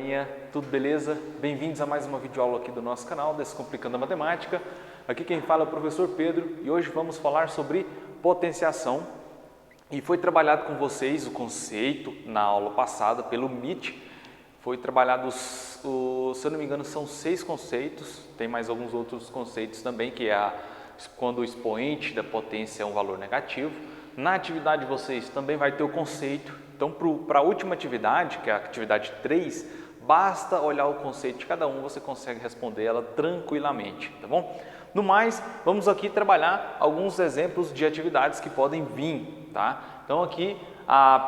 galerinha, tudo beleza? Bem-vindos a mais uma videoaula aqui do nosso canal Descomplicando a Matemática. Aqui quem fala é o professor Pedro e hoje vamos falar sobre potenciação. E foi trabalhado com vocês o conceito na aula passada pelo MIT. Foi trabalhado, se eu não me engano, são 6 conceitos, tem mais alguns outros conceitos também, que é quando o expoente da potência é um valor negativo. Na atividade de vocês também vai ter o conceito. Então, para a última atividade, que é a atividade 3, basta olhar o conceito de cada um, você consegue responder ela tranquilamente, tá bom? No mais, vamos aqui trabalhar alguns exemplos de atividades que podem vir, tá? Então, aqui,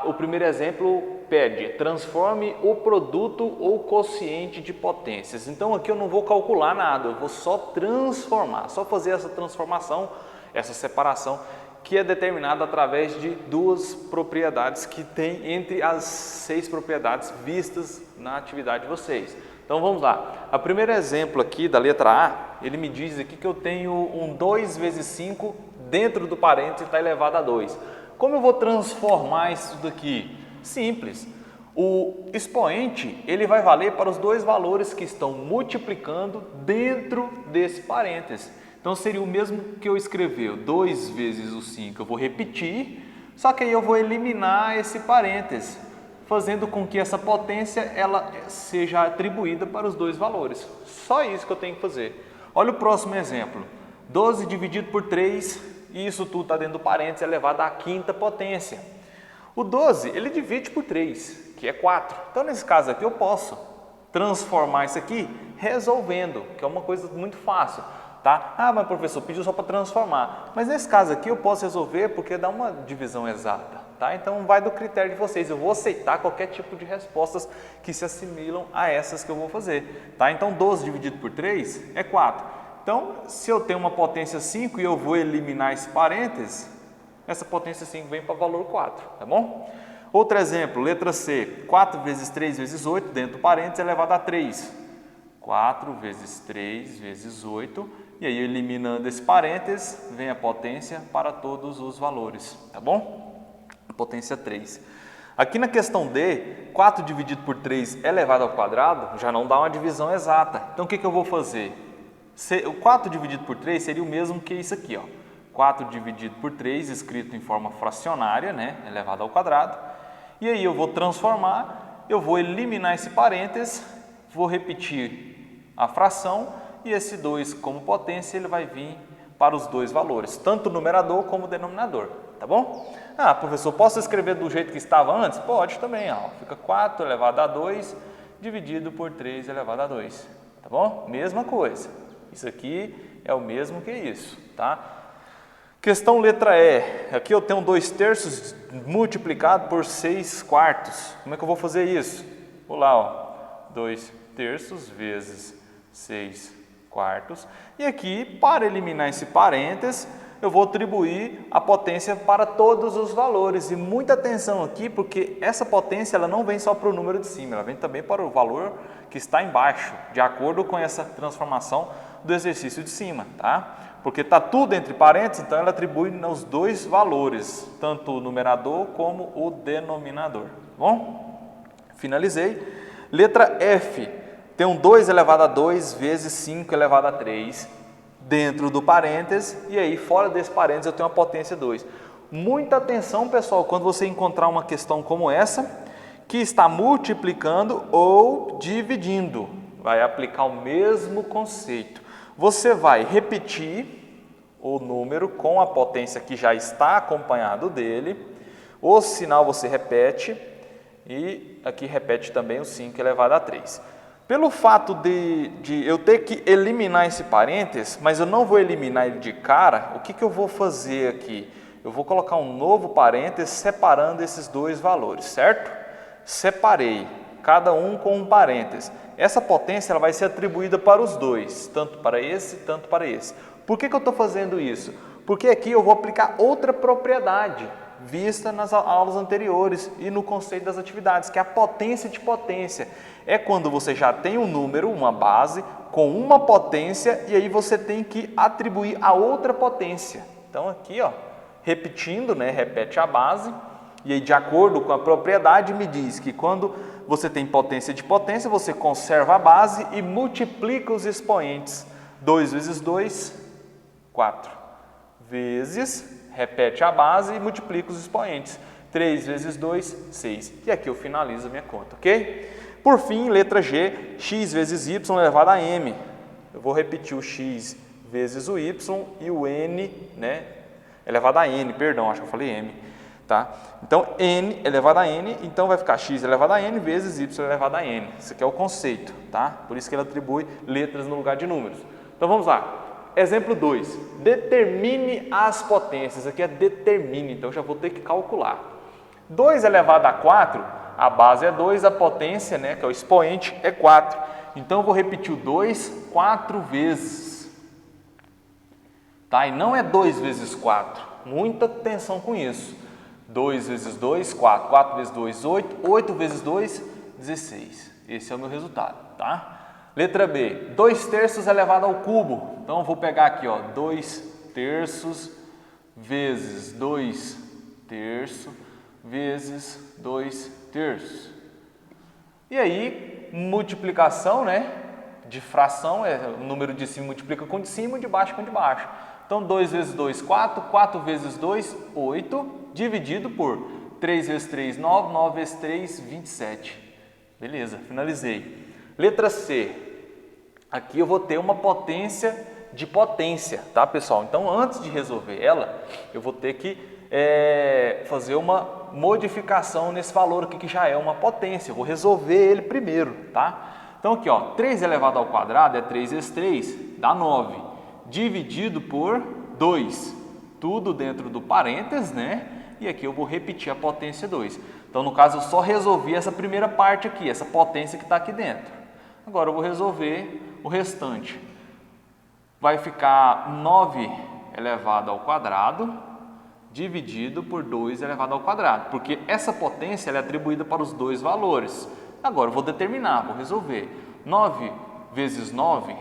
o primeiro exemplo pede, transforme o produto ou quociente de potências. Então, aqui eu não vou calcular nada, eu vou só transformar, só fazer essa transformação, essa separação, que é determinada através de duas propriedades que tem entre as 6 propriedades vistas na atividade de vocês. Então vamos lá. O primeiro exemplo aqui da letra A, ele me diz aqui que eu tenho um 2 vezes 5 dentro do parênteses está elevado a 2. Como eu vou transformar isso daqui? Simples. O expoente ele vai valer para os dois valores que estão multiplicando dentro desse parênteses. Então, seria o mesmo que eu escrever 2 vezes o 5, eu vou repetir, só que aí eu vou eliminar esse parêntese, fazendo com que essa potência ela seja atribuída para os dois valores. Só isso que eu tenho que fazer. Olha o próximo exemplo. 12 dividido por 3, e isso tudo está dentro do parêntese, elevado à 5ª potência. O 12, ele divide por 3, que é 4. Então, nesse caso aqui, eu posso transformar isso aqui resolvendo, que é uma coisa muito fácil. Tá? Ah, mas professor, pediu só para transformar. Mas nesse caso aqui eu posso resolver porque dá uma divisão exata. Tá? Então vai do critério de vocês. Eu vou aceitar qualquer tipo de respostas que se assimilam a essas que eu vou fazer. Tá? Então 12 dividido por 3 é 4. Então se eu tenho uma potência 5 e eu vou eliminar esse parênteses, essa potência 5 vem para o valor 4. Tá bom? Outro exemplo, letra C. 4 vezes 3 vezes 8 dentro do parênteses elevado a 3. 4 vezes 3 vezes 8, e aí eliminando esse parênteses, vem a potência para todos os valores, tá bom? Potência 3. Aqui na questão D, 4 dividido por 3 elevado ao quadrado, já não dá uma divisão exata. Então o que eu vou fazer? O 4 dividido por 3 seria o mesmo que isso aqui, ó. 4 dividido por 3, escrito em forma fracionária, né? Elevado ao quadrado. E aí eu vou transformar, eu vou eliminar esse parênteses, vou repetir a fração e esse 2 como potência ele vai vir para os dois valores, tanto o numerador como o denominador, tá bom? Ah, professor, posso escrever do jeito que estava antes? Pode também, ó. Fica 4 elevado a 2 dividido por 3 elevado a 2, tá bom? Mesma coisa, isso aqui é o mesmo que isso, tá? Questão letra E, aqui eu tenho 2/3 multiplicado por 6/4, como é que eu vou fazer isso? Vou lá, ó, 2/3 vezes 6/4, e aqui, para eliminar esse parênteses, eu vou atribuir a potência para todos os valores, e muita atenção aqui, porque essa potência ela não vem só para o número de cima, ela vem também para o valor que está embaixo, de acordo com essa transformação do exercício de cima, tá? Porque está tudo entre parênteses, então ela atribui nos dois valores, tanto o numerador como o denominador, tá bom? Finalizei. Letra F, tem um 2 elevado a 2 vezes 5 elevado a 3 dentro do parênteses, e aí fora desse parênteses eu tenho a potência 2. Muita atenção, pessoal, quando você encontrar uma questão como essa, que está multiplicando ou dividindo, vai aplicar o mesmo conceito. Você vai repetir o número com a potência que já está acompanhado dele, o sinal você repete, e aqui repete também o 5 elevado a 3. Pelo fato de eu ter que eliminar esse parênteses, mas eu não vou eliminar ele de cara, o que eu vou fazer aqui? Eu vou colocar um novo parênteses separando esses dois valores, certo? Separei, cada um com um parênteses. Essa potência ela vai ser atribuída para os dois, tanto para esse, tanto para esse. Por que eu estou fazendo isso? Porque aqui eu vou aplicar outra propriedade vista nas aulas anteriores e no conceito das atividades, que é a potência de potência. É quando você já tem um número, uma base, com uma potência, e aí você tem que atribuir a outra potência. Então aqui, ó, repetindo, né, repete a base, e aí de acordo com a propriedade me diz que quando você tem potência de potência, você conserva a base e multiplica os expoentes. 2 vezes 2, 4. Vezes, repete a base e multiplica os expoentes. 3 vezes 2, 6. E aqui eu finalizo a minha conta, ok? Por fim, letra G, x vezes y elevado a m. Eu vou repetir o x vezes o y e o n, né, elevado a n, perdão, acho que eu falei m, tá? Então, n elevado a n, então vai ficar x elevado a n vezes y elevado a n. Esse aqui é o conceito, tá? Por isso que ele atribui letras no lugar de números. Então, vamos lá. Exemplo 2. Determine as potências. Aqui é determine, então eu já vou ter que calcular. 2 elevado a 4, a base é 2, a potência, né, que é o expoente, é 4. Então, eu vou repetir o 2 4 vezes. Tá? E não é 2 vezes 4. Muita atenção com isso. 2 vezes 2, 4. 4 vezes 2, 8. 8 vezes 2, 16. Esse é o meu resultado, tá? Letra B. 2 terços elevado ao cubo. Então, eu vou pegar aqui, ó, 2 terços vezes 2 terços vezes 2 terços. E aí, multiplicação, né, de fração, o número de cima multiplica com o de cima e de baixo com o de baixo. Então, 2 vezes 2, 4, 4 vezes 2, 8, dividido por 3 vezes 3, 9, 9 vezes 3, 27. Beleza, finalizei. Letra C. Aqui eu vou ter uma potência de potência, tá, pessoal? Então, antes de resolver ela, eu vou ter que fazer uma modificação nesse valor aqui, que já é uma potência. Eu vou resolver ele primeiro, tá? Então, aqui, ó, 3 elevado ao quadrado é 3 vezes 3, dá 9. Dividido por 2. Tudo dentro do parênteses, né? E aqui eu vou repetir a potência 2. Então, no caso, eu só resolvi essa primeira parte aqui, essa potência que está aqui dentro. Agora, eu vou resolver o restante. Vai ficar 9 elevado ao quadrado dividido por 2 elevado ao quadrado, porque essa potência ela é atribuída para os dois valores. Agora, eu vou determinar, vou resolver. 9 vezes 9,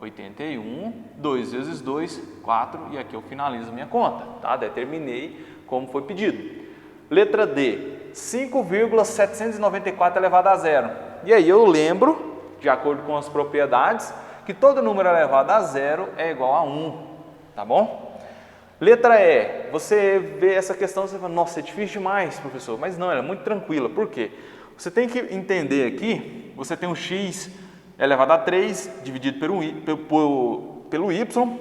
81, 2 vezes 2, 4, e aqui eu finalizo a minha conta, tá? Determinei como foi pedido. Letra D, 5,794 elevado a zero. E aí eu lembro, de acordo com as propriedades, que todo número elevado a zero é igual a 1, tá bom? Letra E, você vê essa questão, você fala, nossa, é difícil demais, professor. Mas não, ela é muito tranquila. Por quê? Você tem que entender aqui, você tem um x elevado a 3 dividido pelo y,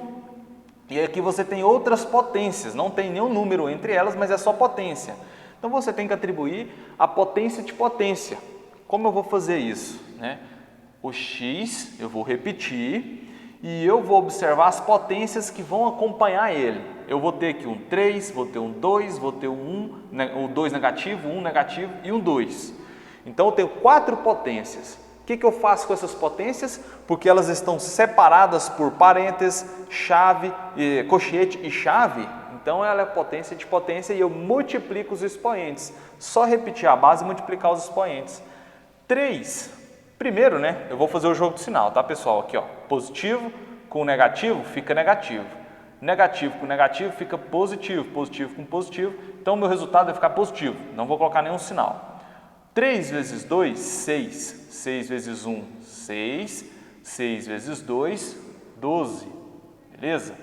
e aqui você tem outras potências, não tem nenhum número entre elas, mas é só potência. Então você tem que atribuir a potência de potência. Como eu vou fazer isso, né? O x eu vou repetir e eu vou observar as potências que vão acompanhar ele. Eu vou ter aqui um 3, vou ter um 2, vou ter um 2 negativo, um negativo e um 2. Então eu tenho 4 potências. O que eu faço com essas potências? Porque elas estão separadas por parênteses, chave, colchete e chave. Então ela é potência de potência e eu multiplico os expoentes. Só repetir a base e multiplicar os expoentes. 3. Primeiro, né, eu vou fazer o jogo de sinal, tá, pessoal? Aqui, ó, positivo com negativo fica negativo. Negativo com negativo fica positivo. Positivo com positivo. Então o meu resultado vai ficar positivo. Não vou colocar nenhum sinal. 3 vezes 2, 6. 6 vezes 1, 6. 6 vezes 2, 12. Beleza?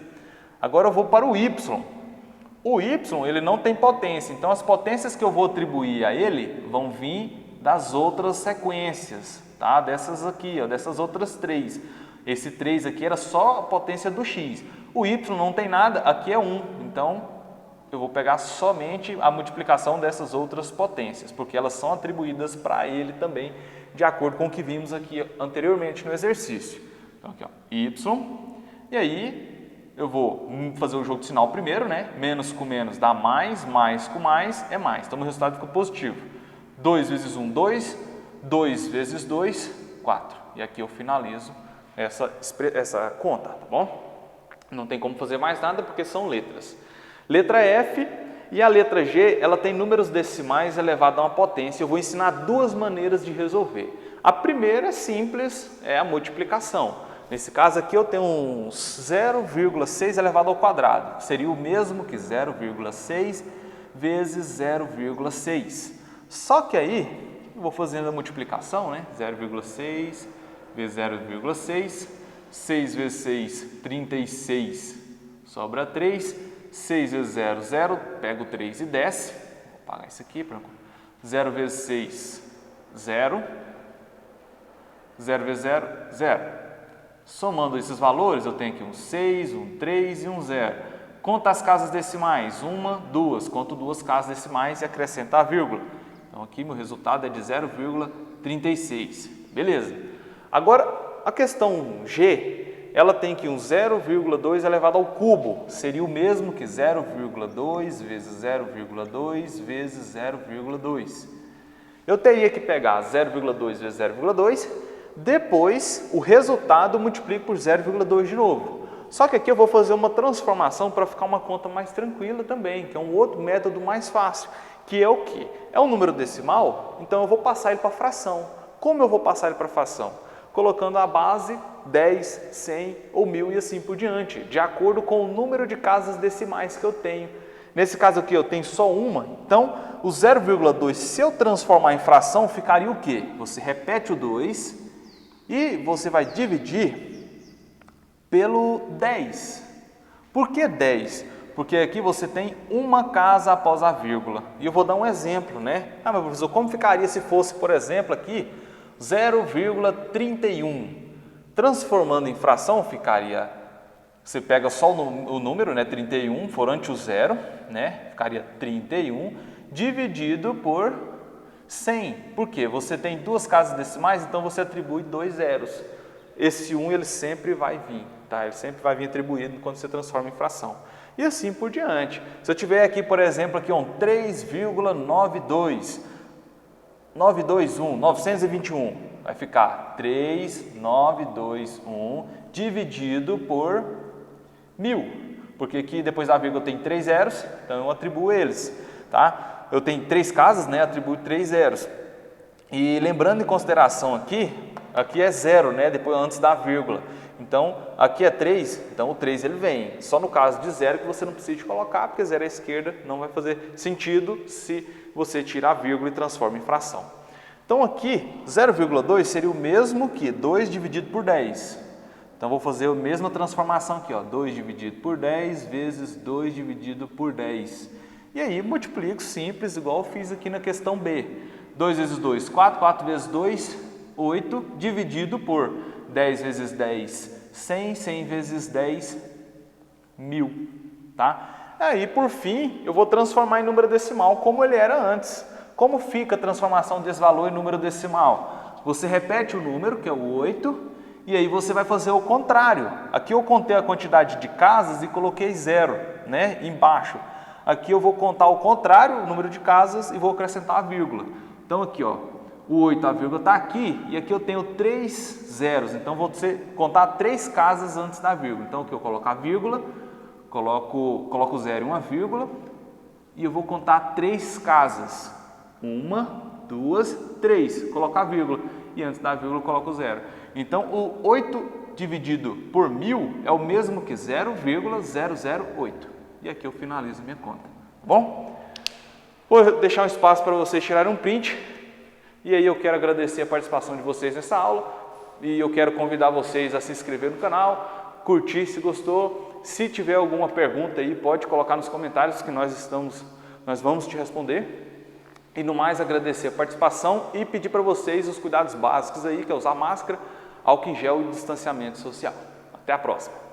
Agora eu vou para o y. O y, ele não tem potência. Então as potências que eu vou atribuir a ele vão vir das outras sequências, tá? Dessas aqui, ó, dessas outras 3. Esse 3 aqui era só a potência do x. O y não tem nada, aqui é 1. Então, eu vou pegar somente a multiplicação dessas outras potências, porque elas são atribuídas para ele também, de acordo com o que vimos aqui anteriormente no exercício. Então, aqui, ó, y. E aí, eu vou fazer o jogo de sinal primeiro, né? Menos com menos dá mais, mais com mais é mais. Então, o resultado fica positivo. 2 vezes 1, 2. 2 vezes 2, 4. E aqui eu finalizo essa conta, tá bom? Não tem como fazer mais nada porque são letras. Letra F e a letra G, ela tem números decimais elevado a uma potência. Eu vou ensinar 2 maneiras de resolver. A primeira é simples, é a multiplicação. Nesse caso aqui eu tenho um 0,6 elevado ao quadrado. Seria o mesmo que 0,6 vezes 0,6. Só que aí, vou fazendo a multiplicação, né? 0,6 vezes 0,6, 6 vezes 6, 36, sobra 3, 6 vezes 0, 0, pego 3 e desce, vou apagar isso aqui, 0 vezes 6, 0, 0 vezes 0, 0. Somando esses valores, eu tenho aqui um 6, um 3 e um 0. Conta as casas decimais, 1, 2, conto 2 casas decimais e acrescenta a vírgula. Então aqui meu resultado é de 0,36, beleza. Agora a questão G, ela tem aqui um 0,2 elevado ao cubo, seria o mesmo que 0,2 vezes 0,2 vezes 0,2. Eu teria que pegar 0,2 vezes 0,2, depois o resultado eu multiplico por 0,2 de novo. Só que aqui eu vou fazer uma transformação para ficar uma conta mais tranquila também, que é um outro método mais fácil, que é o quê? É um número decimal, então eu vou passar ele para fração. Como eu vou passar ele para fração? Colocando a base 10, 100 ou 1000 e assim por diante, de acordo com o número de casas decimais que eu tenho. Nesse caso aqui eu tenho só uma, então o 0,2, se eu transformar em fração, ficaria o quê? Você repete o 2 e você vai dividir pelo 10. Por que 10? Porque aqui você tem uma casa após a vírgula. E eu vou dar um exemplo, né? Ah, mas professor, como ficaria se fosse, por exemplo, aqui 0,31? Transformando em fração, ficaria... Você pega só o número, né? 31, for ante o zero, né? Ficaria 31, dividido por 100. Por quê? Você tem duas casas decimais, então você atribui 2 zeros. Esse 1 ele sempre vai vir, tá? Ele sempre vai vir atribuído quando você transforma em fração. E assim por diante. Se eu tiver aqui, por exemplo, aqui um 3,92, 921, vai ficar 3,921 dividido por 1000. Porque aqui depois da vírgula tem 3 zeros, então eu atribuo eles, tá? Eu tenho 3 casas, né? Atribuo 3 zeros. E lembrando em consideração aqui é 0, né? Depois antes da vírgula. Então, aqui é 3, então o 3 ele vem. Só no caso de 0 que você não precisa de colocar, porque 0 à esquerda não vai fazer sentido se você tirar a vírgula e transforma em fração. Então aqui, 0,2 seria o mesmo que 2 dividido por 10. Então vou fazer a mesma transformação aqui, ó, 2 dividido por 10 vezes 2 dividido por 10. E aí multiplico simples, igual eu fiz aqui na questão B. 2 vezes 2, 4, 4 vezes 2, 8, dividido por 10 vezes 10, 100, 100 vezes 10, 1000, tá? Aí, por fim, eu vou transformar em número decimal como ele era antes. Como fica a transformação desse valor em número decimal? Você repete o número, que é o 8, e aí você vai fazer o contrário. Aqui eu contei a quantidade de casas e coloquei 0, né, embaixo. Aqui eu vou contar o contrário, o número de casas, e vou acrescentar a vírgula. Então aqui, ó, o 8, a vírgula está aqui, e aqui eu tenho 3 zeros, então vou contar 3 casas antes da vírgula. Então aqui eu coloco a vírgula, coloco o 0 e uma vírgula, e eu vou contar 3 casas. 1, 2, 3, coloco a vírgula, e antes da vírgula eu coloco o 0. Então o 8 dividido por 1000 é o mesmo que 0,008. E aqui eu finalizo minha conta, tá bom? Vou deixar um espaço para vocês tirarem um print. E aí eu quero agradecer a participação de vocês nessa aula e eu quero convidar vocês a se inscrever no canal, curtir se gostou. Se tiver alguma pergunta aí, pode colocar nos comentários que nós vamos te responder. E no mais, agradecer a participação e pedir para vocês os cuidados básicos aí, que é usar máscara, álcool em gel e distanciamento social. Até a próxima!